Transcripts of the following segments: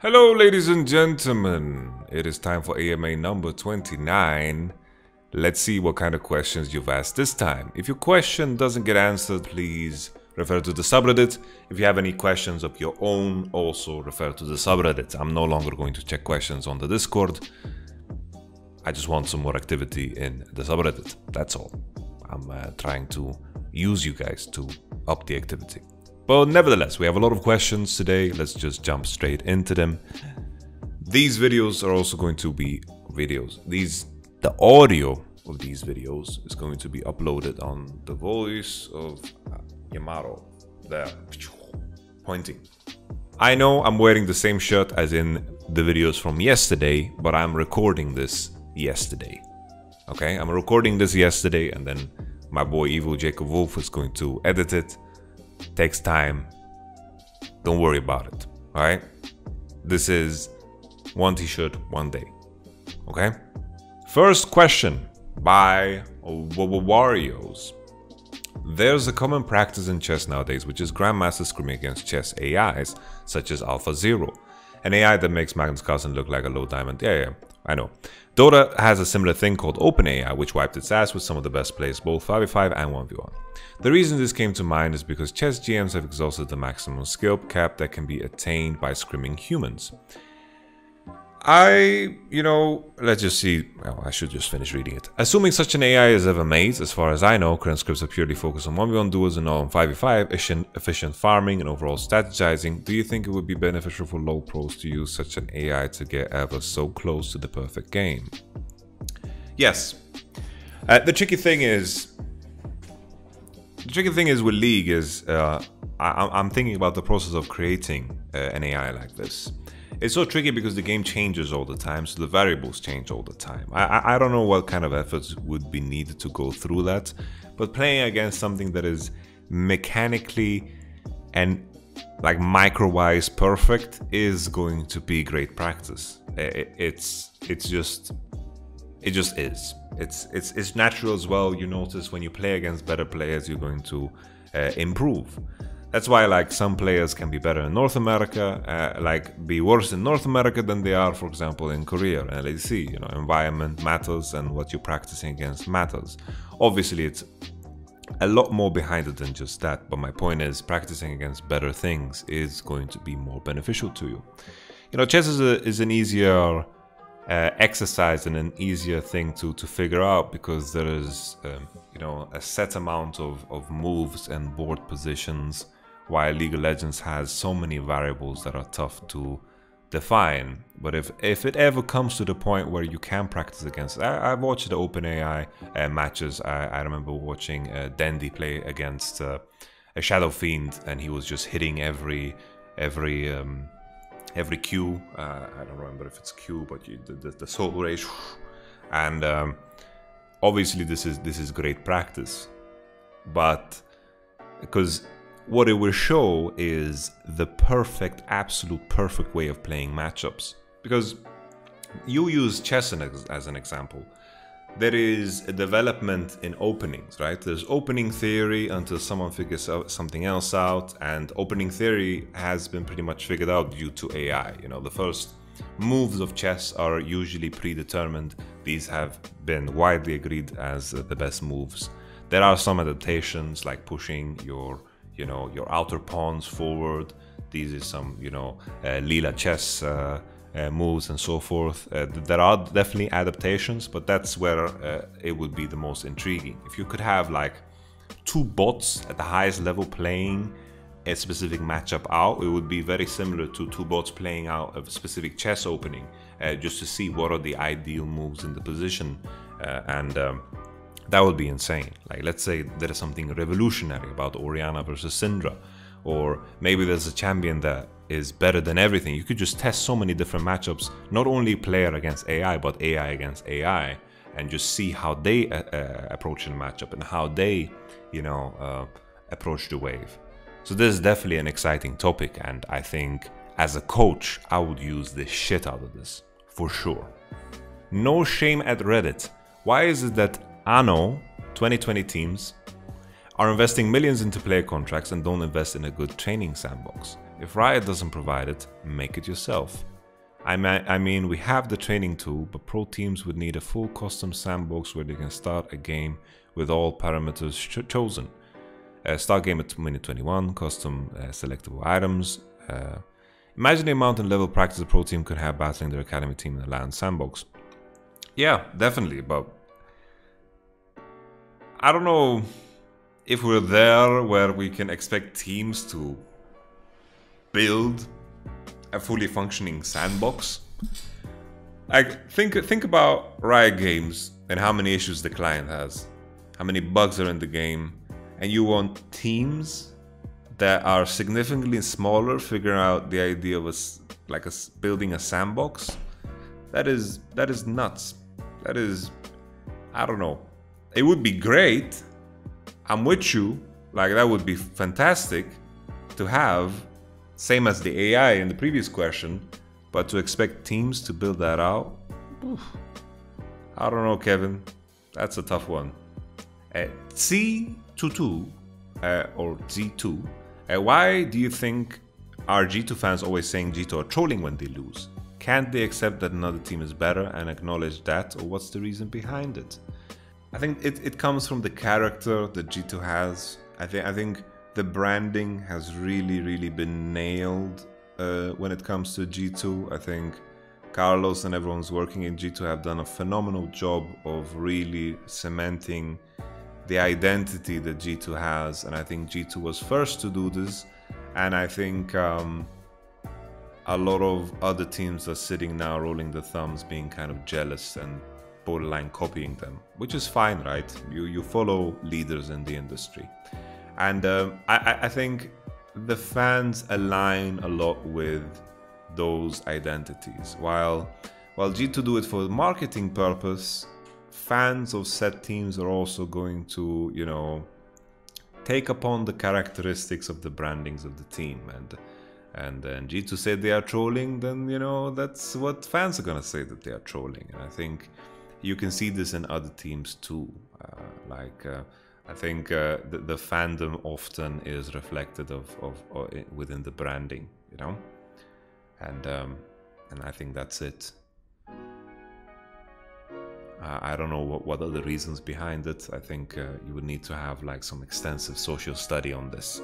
Hello ladies and gentlemen, it is time for AMA number 29. Let's see what kind of questions you've asked this time. If your question doesn't get answered, please refer to the subreddit. If you have any questions of your own, also refer to the subreddit. I'm no longer going to check questions on the Discord. I just want some more activity in the subreddit, that's all. I'm trying to use you guys to up the activity. But nevertheless, we have a lot of questions today. Let's just jump straight into them. These videos are also going to be videos. The audio of these videos is going to be uploaded on the voice of Yamato. There, pointing. I know I'm wearing the same shirt as in the videos from yesterday, but I'm recording this yesterday. Okay, I'm recording this yesterday, and then my boy Evil Jacob Wolf is going to edit it. Takes time. Don't worry about it. All right. This is one t-shirt, one day. Okay. First question by Warriors. There's a common practice in chess nowadays, which is grandmasters scrimming against chess AIs, such as AlphaZero, an AI that makes Magnus Carlsen look like a low diamond. Yeah, I know. Dota has a similar thing called OpenAI, which wiped its ass with some of the best players, both 5v5 and 1v1. The reason this came to mind is because chess GMs have exhausted the maximum skill cap that can be attained by scrimming humans. Let's just see. Well, I should just finish reading it. Assuming such an AI is ever made, as far as I know, current scripts are purely focused on 1v1 duels and not on 5v5, efficient farming and overall strategizing. Do you think it would be beneficial for low pros to use such an AI to get ever so close to the perfect game? Yes. The tricky thing is with League is I'm thinking about the process of creating an AI like this. It's so tricky because the game changes all the time, so the variables change all the time. I don't know what kind of efforts would be needed to go through that, but playing against something that is mechanically and like micro-wise perfect is going to be great practice. It just is. It's natural as well. You notice when you play against better players, you're going to improve. That's why, like, some players can be better in North America, be worse in North America than they are, for example, in Korea or LAC. You know, environment matters and what you're practicing against matters. Obviously, it's a lot more behind it than just that. But my point is, practicing against better things is going to be more beneficial to you. You know, chess is an easier exercise and an easier thing to figure out because there is, a set amount of moves and board positions, while League of Legends has so many variables that are tough to define. But if it ever comes to the point where you can practice against, I've watched the OpenAI matches. I remember watching Dandy play against a Shadow Fiend, and he was just hitting every Q. I don't remember if it's Q, but the soul rage, and obviously this is great practice, but because what it will show is the absolute perfect way of playing matchups. Because you use chess as an example. There is a development in openings, right? There's opening theory until someone figures something else out, and opening theory has been pretty much figured out due to AI. You know, the first moves of chess are usually predetermined. These have been widely agreed as the best moves. There are some adaptations, like pushing your outer pawns forward. These are some, Leela chess moves and so forth. There are definitely adaptations, but that's where it would be the most intriguing. If you could have like two bots at the highest level playing a specific matchup out, it would be very similar to two bots playing out a specific chess opening, just to see what are the ideal moves in the position, and that would be insane. Like, let's say there is something revolutionary about Oriana versus Syndra, or maybe there's a champion that is better than everything. You could just test so many different matchups, not only player against AI, but AI against AI, and just see how they approach the matchup and how they, approach the wave. So this is definitely an exciting topic, and I think as a coach, I would use the shit out of this, for sure. No shame at Reddit. Why is it that Anno 2020 teams are investing millions into player contracts and don't invest in a good training sandbox? If Riot doesn't provide it, make it yourself. I mean, we have the training tool, but pro teams would need a full custom sandbox where they can start a game with all parameters chosen. Start game at minute 21, custom selectable items. Imagine the amount and level of practice a pro team could have battling their academy team in the LAN sandbox. Yeah, definitely, but I don't know if we're there where we can expect teams to build a fully functioning sandbox. Like, think about Riot Games and how many issues the client has, how many bugs are in the game, and you want teams that are significantly smaller figure out the idea of building a sandbox. That is nuts. That is, I don't know. It would be great. I'm with you. Like, that would be fantastic to have, same as the AI in the previous question, but to expect teams to build that out, oof. I don't know, Kevin. That's a tough one. C22 or G2. Why do you think are G2 fans always saying G2 are trolling when they lose? Can't they accept that another team is better and acknowledge that, or what's the reason behind it? I think it comes from the character that G2 has. I think the branding has really been nailed when it comes to G2. I think Carlos and everyone's working in G2 have done a phenomenal job of really cementing the identity that G2 has, and I think G2 was first to do this, and I think a lot of other teams are sitting now rolling their thumbs, being kind of jealous and borderline copying them, which is fine, right? You follow leaders in the industry, and I think the fans align a lot with those identities. While G2 do it for marketing purpose, fans of said teams are also going to, you know, take upon the characteristics of the brandings of the team, and then G2 said they are trolling, then, you know, that's what fans are gonna say, that they are trolling. And I think you can see this in other teams too. I think the fandom often is reflected of within the branding, you know, and I think that's it. I don't know what are the reasons behind it. I think you would need to have like some extensive social study on this,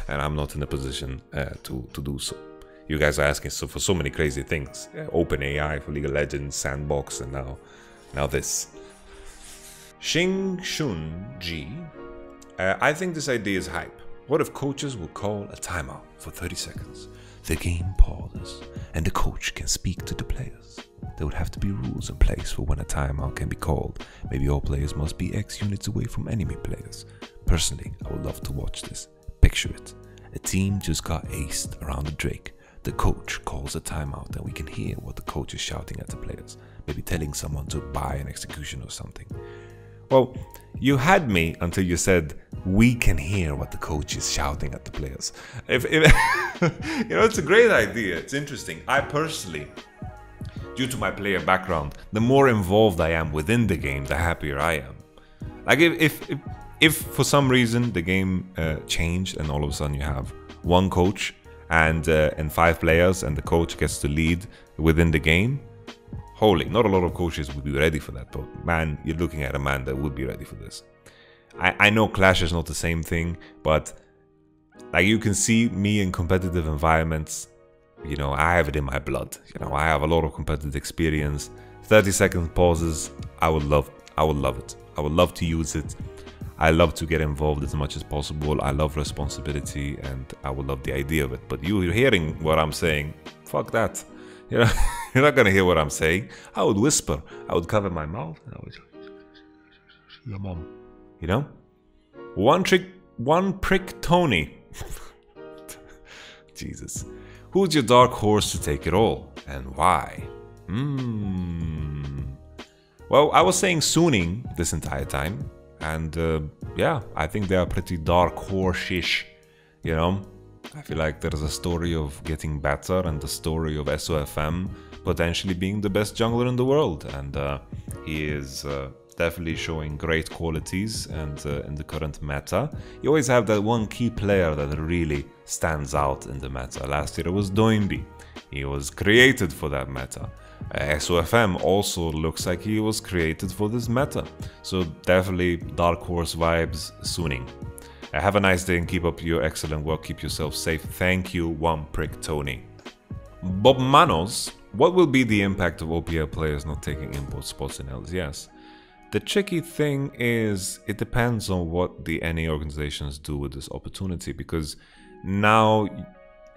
and I'm not in a position to do so. You guys are asking for so many crazy things: Open AI for League of Legends, Sandbox, and now this. Xing Shun Ji, I think this idea is hype. What if coaches will call a timeout for 30 seconds? The game pauses, and the coach can speak to the players. There would have to be rules in place for when a timeout can be called. Maybe all players must be X units away from enemy players. Personally, I would love to watch this. Picture it. A team just got aced around the Drake. The coach calls a timeout and we can hear what the coach is shouting at the players. Maybe telling someone to buy an execution or something. Well, you had me until you said we can hear what the coach is shouting at the players. If you know, it's a great idea. It's interesting. I personally, due to my player background, the more involved I am within the game, the happier I am. Like if for some reason the game changed and all of a sudden you have one coach and 5 players and the coach gets to lead within the game, holy, not a lot of coaches would be ready for that, but man, you're looking at a man that would be ready for this. I know Clash is not the same thing, but like you can see me in competitive environments. You know, I have it in my blood. You know, I have a lot of competitive experience. 30-second pauses, I would love it. I would love to use it. I love to get involved as much as possible. I love responsibility, and I would love the idea of it. But you're hearing what I'm saying. Fuck that. You know, you're not gonna hear what I'm saying. I would whisper. I would cover my mouth. And I would, your mom. You know, one prick Tony. Jesus. Who's your dark horse to take it all, and why? Well, I was saying Suning this entire time, and yeah, I think they are pretty dark horse-ish, you know? I feel like there's a story of getting better and the story of SOFM potentially being the best jungler in the world, and he is definitely showing great qualities, and in the current meta, you always have that one key player that really stands out in the meta. Last year it was Doinbi. He was created for that meta. SOFM also looks like he was created for this meta. So definitely Dark Horse vibes sooning. Have a nice day and keep up your excellent work. Keep yourself safe. Thank you, One Prick Tony. Bob Manos, what will be the impact of OPL players not taking import spots in LCS? The tricky thing is it depends on what the NA organizations do with this opportunity, because now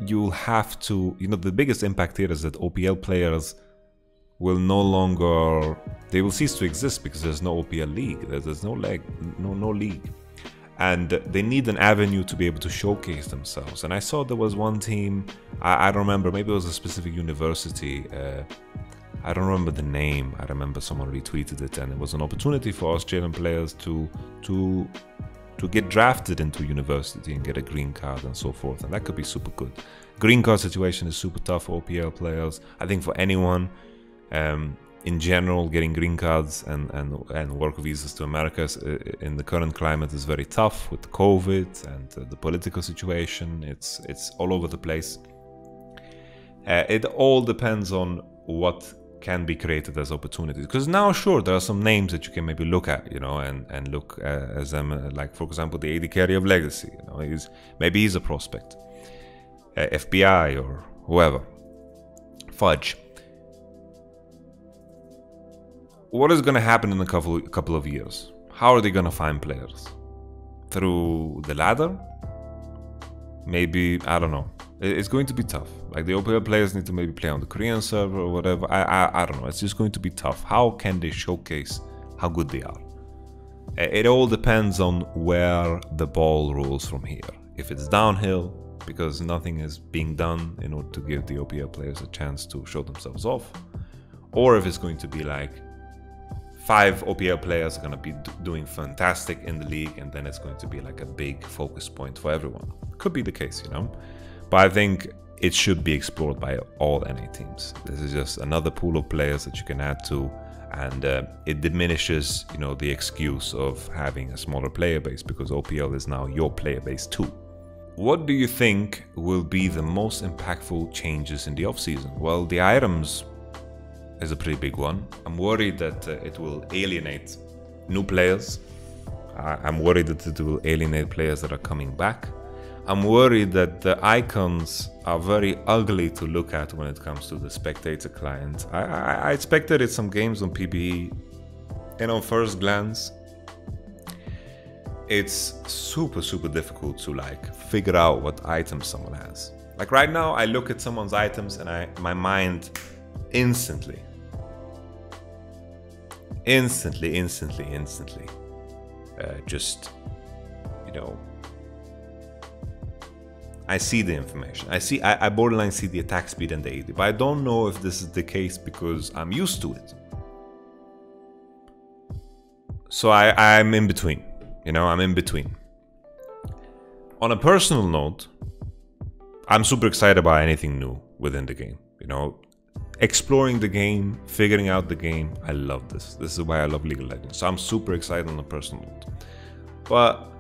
you'll have to, the biggest impact here is that OPL players will no longer, they will cease to exist because there's no OPL league, there's no league. And they need an avenue to be able to showcase themselves. And I saw there was one team, I don't remember, maybe it was a specific university, I don't remember the name. I remember someone retweeted it, and it was an opportunity for Australian players to get drafted into university and get a green card and so forth, and that could be super good. Green card situation is super tough for OPL players. I think for anyone, in general, getting green cards and work visas to America in the current climate is very tough with COVID and the political situation. It's all over the place. It all depends on what can be created as opportunities. Because now, sure, there are some names that you can maybe look at, and look as them, like for example, the AD carry of Legacy. Maybe he's a prospect. FBI or whoever. Fudge. What is going to happen in a couple of years? How are they going to find players? Through the ladder? Maybe, I don't know. It's going to be tough. Like the OPL players need to maybe play on the Korean server or whatever. I don't know. It's just going to be tough. How can they showcase how good they are? It all depends on where the ball rolls from here. If it's downhill, because nothing is being done in order to give the OPL players a chance to show themselves off, or if it's going to be like 5 OPL players are going to be doing fantastic in the league, and then it's going to be like a big focus point for everyone. Could be the case, But I think it should be explored by all NA teams. This is just another pool of players that you can add to, and it diminishes, the excuse of having a smaller player base, because OPL is now your player base too. What do you think will be the most impactful changes in the offseason? Well, the items is a pretty big one. I'm worried that it will alienate new players. I'm worried that it will alienate players that are coming back. I'm worried that the icons are very ugly to look at when it comes to the spectator client. I spectated some games on PBE, and on first glance, it's super difficult to figure out what items someone has. Like right now, I look at someone's items and my mind instantly just, I see the information. I borderline see the attack speed and the AD, but I don't know if this is the case because I'm used to it. So I'm in between, I'm in between. On a personal note, I'm super excited about anything new within the game, exploring the game, figuring out the game. I love this. This is why I love League of Legends. So I'm super excited on a personal note. But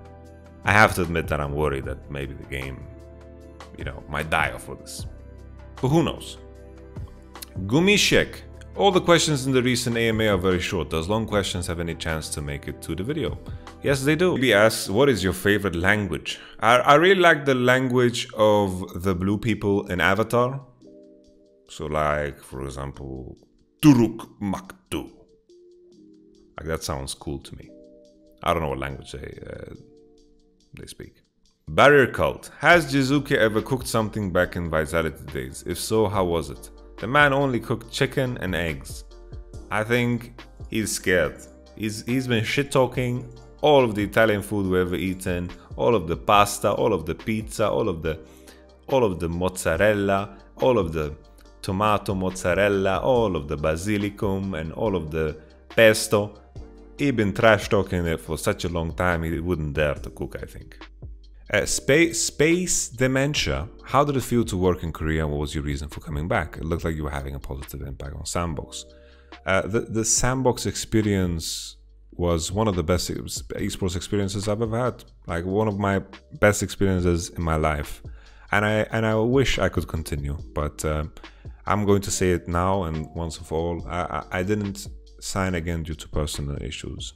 I have to admit that I'm worried that maybe the game, might die off of this. But who knows? Gumishek. All the questions in the recent AMA are very short. Does long questions have any chance to make it to the video? Yes, they do. He asks, what is your favorite language? I really like the language of the blue people in Avatar. So like, for example, Turuk Maktu. Like that sounds cool to me. I don't know what language they speak. Barrier Cult. Has Jiizuke ever cooked something back in Vitality days? If so, how was it? The man only cooked chicken and eggs. I think he's scared. He's been shit-talking all of the Italian food we've ever eaten, all of the pasta, all of the pizza, all of the mozzarella, all of the tomato mozzarella, all of the basilicum, and all of the pesto. He's been trash-talking it for such a long time, he wouldn't dare to cook, I think. Space Dementia. How did it feel to work in Korea, and what was your reason for coming back? It looked like you were having a positive impact on Sandbox. The Sandbox experience was one of the best esports experiences I've ever had. Like one of my best experiences in my life, and I wish I could continue, but I'm going to say it now and once of all. I didn't sign again due to personal issues.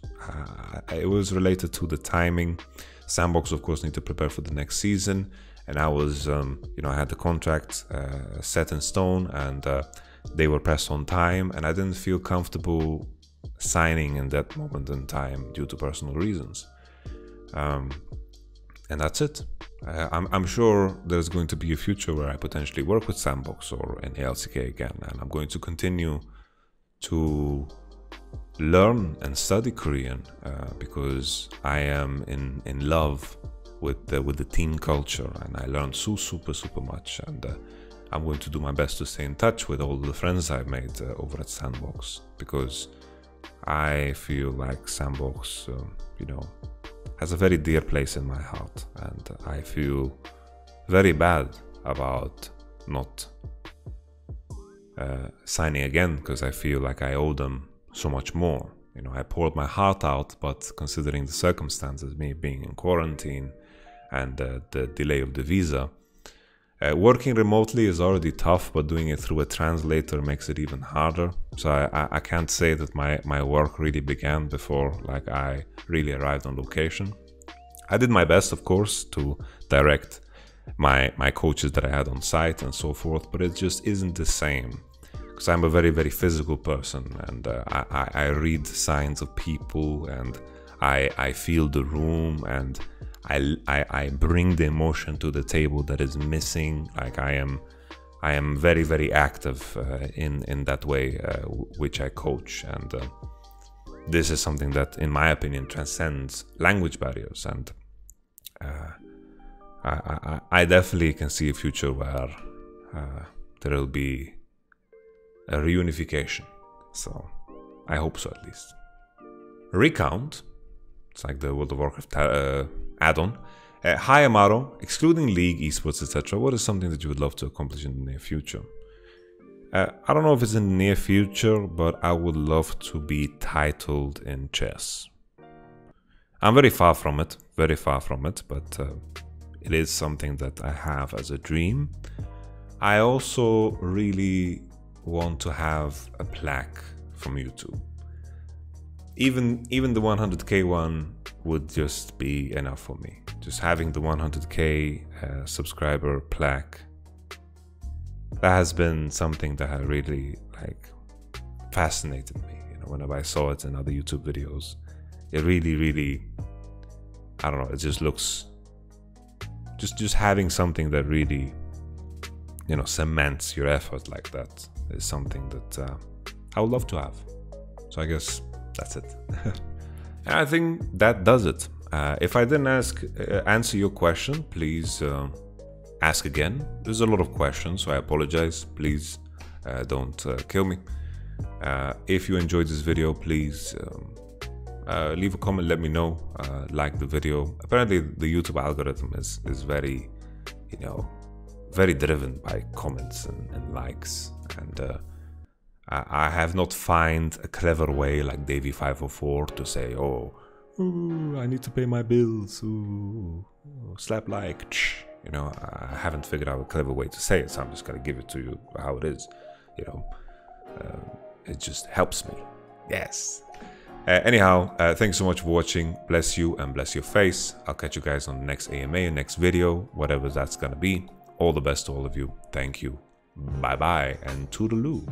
It was related to the timing. Sandbox, of course, need to prepare for the next season, and I was, you know, I had the contract set in stone, and they were pressed on time, and I didn't feel comfortable signing in that moment in time due to personal reasons. And that's it. I'm sure there's going to be a future where I potentially work with Sandbox or in LCK again, and I'm going to continue to learn and study Korean because I am in love with the team culture, and I learned super much, and I'm going to do my best to stay in touch with all the friends I've made over at Sandbox, because I feel like Sandbox, you know, has a very dear place in my heart, and I feel very bad about not signing again, because I feel like I owe them so much more. You know, I poured my heart out, but considering the circumstances, me being in quarantine and the delay of the visa, working remotely is already tough, but doing it through a translator makes it even harder. So I can't say that my work really began before like I really arrived on location. I did my best, of course, to direct my coaches that I had on site and so forth, but it just isn't the same, because I'm a very physical person, and I read signs of people, and I feel the room, and I bring the emotion to the table that is missing. Like I am very active in that way, which I coach, and this is something that, in my opinion, transcends language barriers, and I definitely can see a future where there will be a reunification. So I hope so, at least. Recount, it's like the World of Warcraft add-on. Hi Amaro, excluding League, Esports, etc. What is something that you would love to accomplish in the near future? I don't know if it's in the near future, but I would love to be titled in chess. I'm very far from it, but it is something that I have as a dream. I also really want to have a plaque from YouTube. Even the 100k one would just be enough for me. Just having the 100k subscriber plaque, that has been something that has really like fascinated me. You know, whenever I saw it in other YouTube videos, it really, I don't know, it just looks, just having something that really, you know, cements your effort like that is something that I would love to have. So I guess that's it. And I think that does it. If I didn't answer your question, please ask again. There's a lot of questions, so I apologize. Please don't kill me. If you enjoyed this video, please leave a comment, let me know, like the video. Apparently the YouTube algorithm is very, you know, very driven by comments and likes, and I have not found a clever way like Davey504 to say, oh, ooh, I need to pay my bills, ooh, slap like, you know, I haven't figured out a clever way to say it, so I'm just gonna give it to you how it is, you know. It just helps me. Yes. Anyhow, thanks so much for watching. Bless you and bless your face. I'll catch you guys on the next AMA, next video, whatever that's gonna be. All the best to all of you. Thank you. Bye bye and toodaloo.